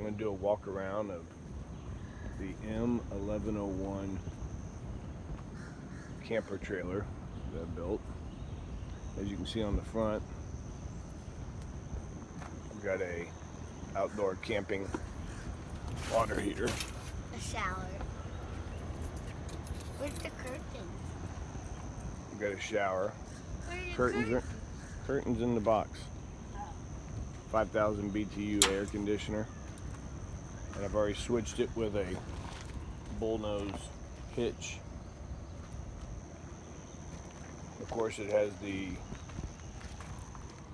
I'm going to do a walk around of the M1101 camper trailer that I built. As you can see on the front, I've got a outdoor camping water heater. A shower. Where's the curtains? I've got a shower. Curtains. Curtains in the box. 5,000 BTU air conditioner. And I've already switched it with a bullnose hitch. Of course, it has the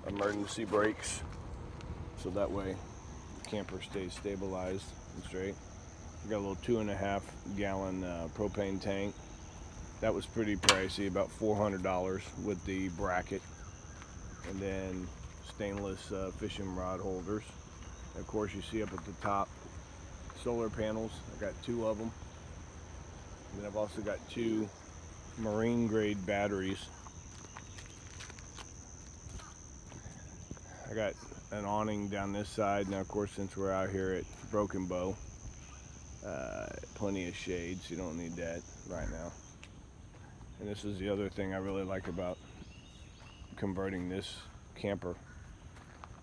emergency brakes, so that way the camper stays stabilized and straight. I've got a little 2.5 gallon propane tank. That was pretty pricey, about $400 with the bracket. And then stainless fishing rod holders. And of course, you see up at the top solar panels. I got 2 of them. And then I've also got 2 marine grade batteries. I got an awning down this side. Now of course, since we're out here at Broken Bow, plenty of shade, so you don't need that right now. And this is the other thing I really like about converting this camper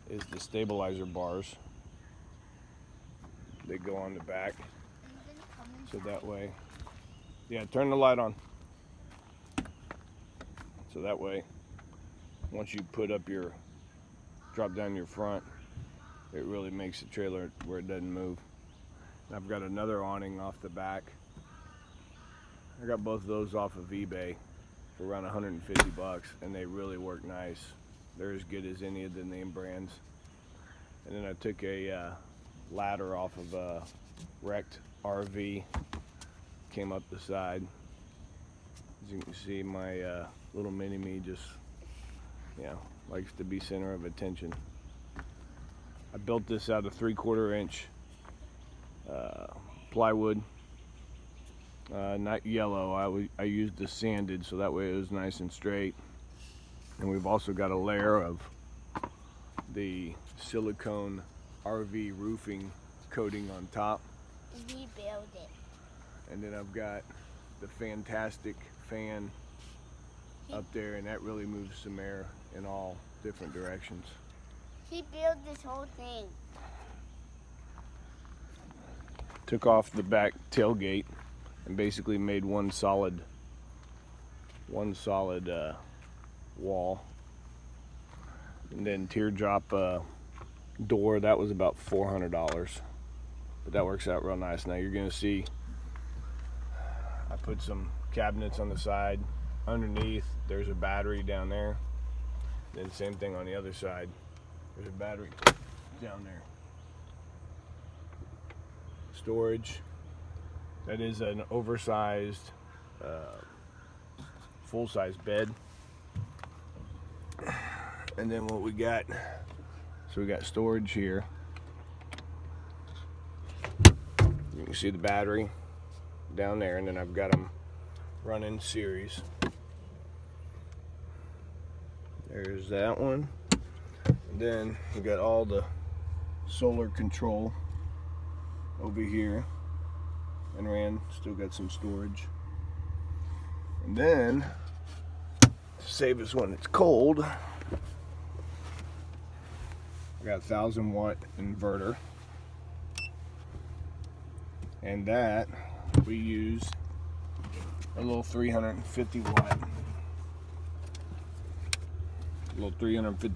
is the stabilizer bars. They go on the back, so that way, yeah, turn the light on. So that way, once you drop down your front, it really makes the trailer where it doesn't move. And I've got another awning off the back. I got both of those off of eBay for around 150 bucks, and they really work nice. They're as good as any of the name brands. And then I took a ladder off of a wrecked RV, came up the side. As you can see, my little mini-me just, likes to be center of attention. I built this out of 3/4 inch plywood, not yellow. I used the sanded, so that way it was nice and straight. And we've also got a layer of the silicone RV roofing coating on top. He built it. And then I've got the fantastic fan up there, and that really moves some air in all different directions. He built this whole thing. Took off the back tailgate and basically made one solid wall. And then teardrop door, that was about $400, but that works out real nice. Now you're gonna see I put some cabinets on the side. Underneath there's a battery down there. Then same thing on the other side. There's a battery down there. Storage. That is an oversized full-size bed. And then what we got, so we got storage here. You can see the battery down there, and then I've got them running series. There's that one. And then we got all the solar control over here, and still got some storage. And then to save us when it's cold, I got a 1,000-watt inverter, and that we use a little 350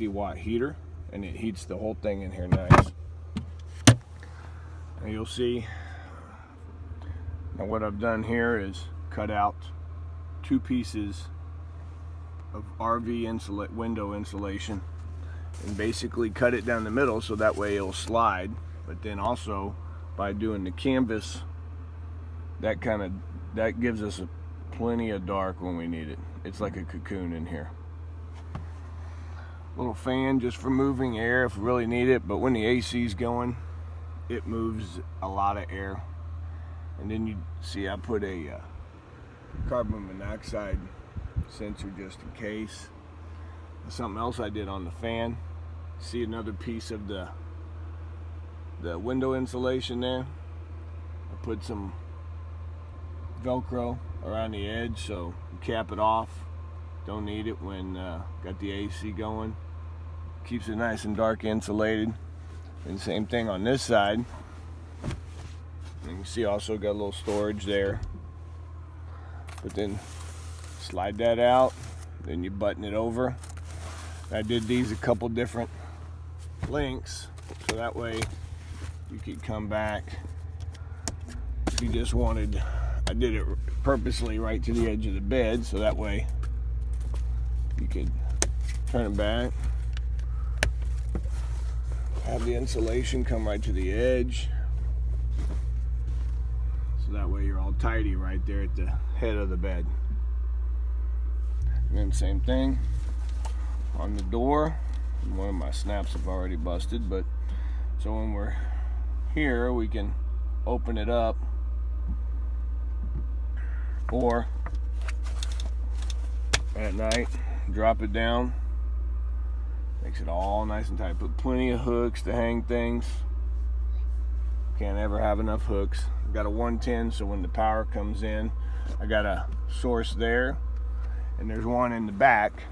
watt heater, and it heats the whole thing in here nice. And you'll see now what I've done here is cut out 2 pieces of RV window insulation and basically cut it down the middle so that way it'll slide. But then also by doing the canvas, that gives us plenty of dark when we need it. It's like a cocoon in here. Little fan just for moving air if we really need it, but when the AC's going, it moves a lot of air. And then you see I put a carbon monoxide sensor just in case. Something else I did on the fan, see another piece of the the window insulation there. I put some Velcro around the edge so you cap it off. Don't need it when got the AC going. Keeps it nice and dark insulated. And same thing on this side. And you can see also got a little storage there. But then slide that out, then you button it over. I did these a couple different lengths, so that way you could come back if you just wanted. I did it purposely right to the edge of the bed, so that way you could turn it back, have the insulation come right to the edge, so that way you're all tidy right there at the head of the bed. And then same thing on the door. One of my snaps have already busted, but so when we're here we can open it up, or at night drop it down. Makes it all nice and tight. Put plenty of hooks to hang things. Can't ever have enough hooks. I've got a 110, so when the power comes in, I got a source there, and there's one in the back.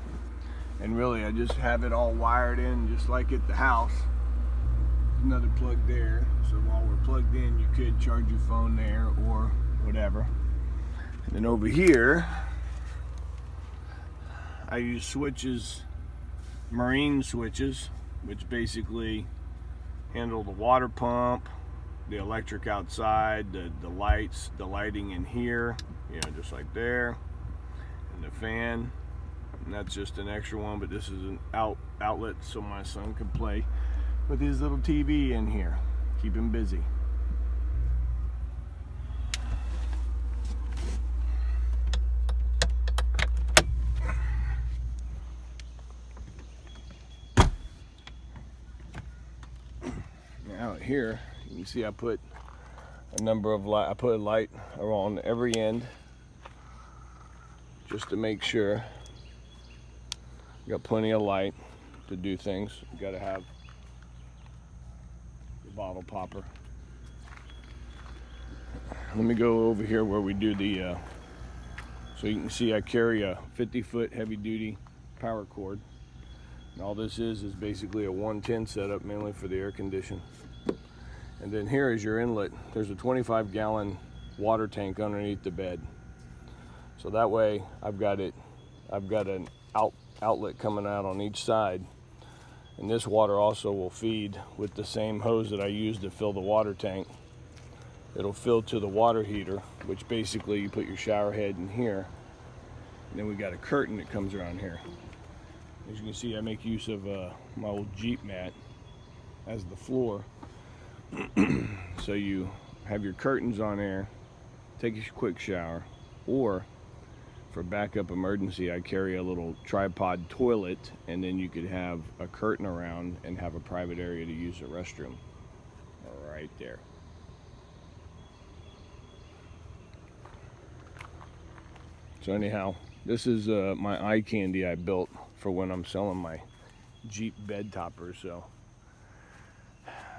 And really, I just have it all wired in just like at the house. There's another plug there, so while we're plugged in, you could charge your phone there or whatever. And then over here, I use switches, marine switches, which basically handle the water pump, the electric outside, the lights, the lighting in here, you know, just like there, and the fan. And that's just an extra one, but this is an outlet so my son can play with his little TV in here. Keep him busy. Out here, you can see I put a number of light. I put a light around every end just to make sure. Got plenty of light to do things. You got to have the bottle popper. Let me go over here where we do the. So you can see I carry a 50-foot heavy-duty power cord. And all this is basically a 110 setup, mainly for the air condition. And then here is your inlet. There's a 25-gallon water tank underneath the bed. So that way I've got an outlet coming out on each side. And this water also will feed with the same hose that I use to fill the water tank. It'll fill to the water heater, which basically you put your shower head in here. And then we got a curtain that comes around here. As you can see, I make use of my old Jeep mat as the floor. So you have your curtains on there, take a quick shower, or for backup emergency, I carry a little tripod toilet, and then you could have a curtain around and have a private area to use the restroom right there. So anyhow, this is my eye candy I built for when I'm selling my Jeep bed toppers. So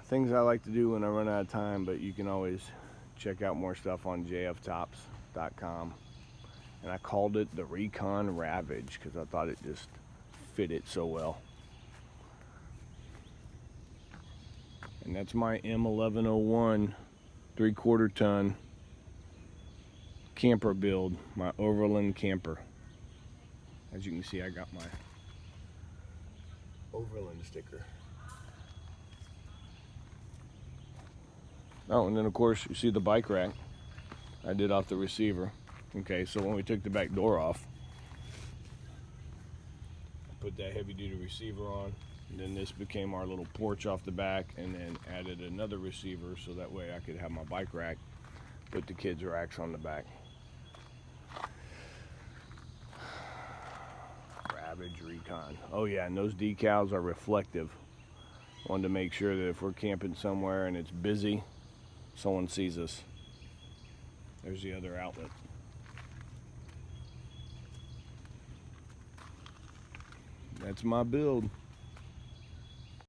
things I like to do when I run out of time, but you can always check out more stuff on jftops.com. And I called it the Recon Ravage because I thought it just fit it so well. And that's my M1101 3/4 ton camper build, my Overland camper. As you can see, I got my Overland sticker. Oh, and then of course you see the bike rack I did off the receiver. Okay, so when we took the back door off, I put that heavy duty receiver on, and then this became our little porch off the back, and then added another receiver so that way I could have my bike rack, put the kids' racks on the back. Ravage Recon. Oh yeah, and those decals are reflective. Wanted to make sure that if we're camping somewhere and it's busy, someone sees us. There's the other outlet. That's my build.